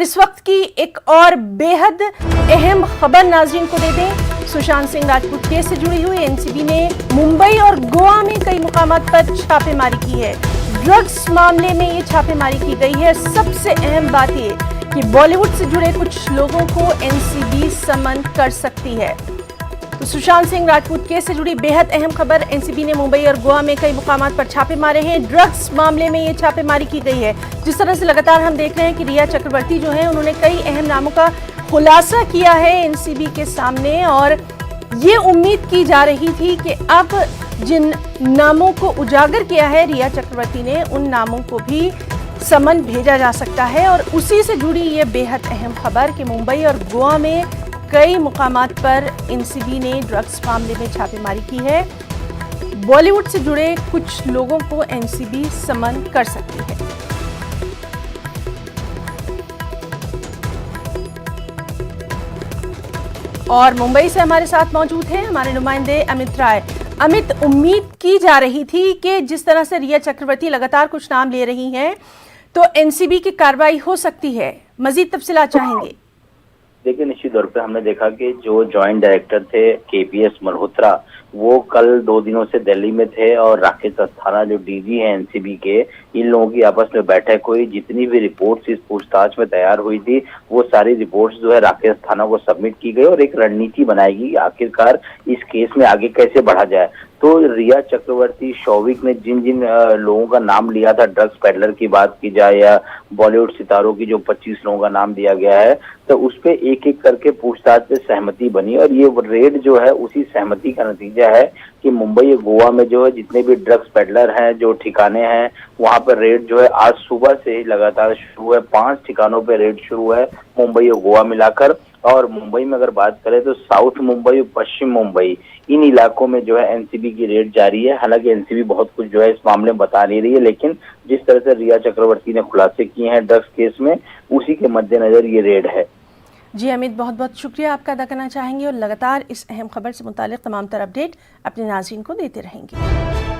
इस वक्त की एक और बेहद अहम खबर नाज़रीन को दे दें। सुशांत सिंह राजपूत केस से जुड़ी हुई एनसीबी ने मुंबई और गोवा में कई मुकामात पर छापेमारी की है। ड्रग्स मामले में ये छापेमारी की गई है। सबसे अहम बात ये कि बॉलीवुड से जुड़े कुछ लोगों को एनसीबी समन कर सकती है। तो सुशांत सिंह राजपूत केस से जुड़ी बेहद अहम खबर। एनसीबी ने मुंबई और गोवा में कई मुकामात पर छापे मारे हैं। ड्रग्स मामले में ये छापेमारी की गई है। जिस तरह से लगातार हम देख रहे हैं कि रिया चक्रवर्ती जो है उन्होंने कई अहम नामों का खुलासा किया है एनसीबी के सामने, और ये उम्मीद की जा रही थी कि अब जिन नामों को उजागर किया है रिया चक्रवर्ती ने, उन नामों को भी समन भेजा जा सकता है। और उसी से जुड़ी ये बेहद अहम खबर कि मुंबई और गोवा में कई मुकामात पर एनसीबी ने ड्रग्स मामले में छापेमारी की है। बॉलीवुड से जुड़े कुछ लोगों को एनसीबी समन कर सकती है। और मुंबई से हमारे साथ मौजूद हैं हमारे नुमाइंदे अमित राय। अमित, उम्मीद की जा रही थी कि जिस तरह से रिया चक्रवर्ती लगातार कुछ नाम ले रही हैं तो एनसीबी की कार्रवाई हो सकती है। मजीद तफसीलात चाहेंगे? देखिए, निश्चित तौर पे हमने देखा कि जो जॉइंट डायरेक्टर थे केपीएस मल्होत्रा, वो कल 2 दिनों से दिल्ली में थे, और राकेश अस्थाना जो डीजी हैं एनसीबी के, इन लोगों की आपस में बैठक हुई। जितनी भी रिपोर्ट्स इस पूछताछ में तैयार हुई थी वो सारी रिपोर्ट्स जो है राकेश अस्थाना को सबमिट की गई, और एक रणनीति बनाएगी आखिरकार इस केस में आगे कैसे बढ़ा जाए। तो रिया चक्रवर्ती, शौविक ने जिन जिन लोगों का नाम लिया था, ड्रग्स पेडलर की बात की जाए या बॉलीवुड सितारों की जो 25 लोगों का नाम दिया गया है, तो उस पे एक एक करके पूछताछ पे सहमति बनी, और ये रेड जो है उसी सहमति का नतीजा है कि मुंबई और गोवा में जो है जितने भी ड्रग्स पेडलर हैं, जो ठिकाने हैं, वहां पर रेड जो है आज सुबह से ही लगातार शुरू है। 5 ठिकानों पे रेड शुरू है मुंबई और गोवा मिलाकर। और मुंबई में अगर बात करें तो साउथ मुंबई और पश्चिम मुंबई, इन इलाकों में जो है एनसीबी की रेड जारी है। हालांकि एनसीबी बहुत कुछ जो है इस मामले में बता नहीं रही है, लेकिन जिस तरह से रिया चक्रवर्ती ने खुलासे किए हैं ड्रग्स केस में, उसी के मद्देनजर ये रेड है। जी अमित, बहुत बहुत शुक्रिया आपका अदा करना चाहेंगे, और लगातार इस अहम खबर से मुतालिक तमाम तर अपडेट अपने नाज़रीन को देते रहेंगे।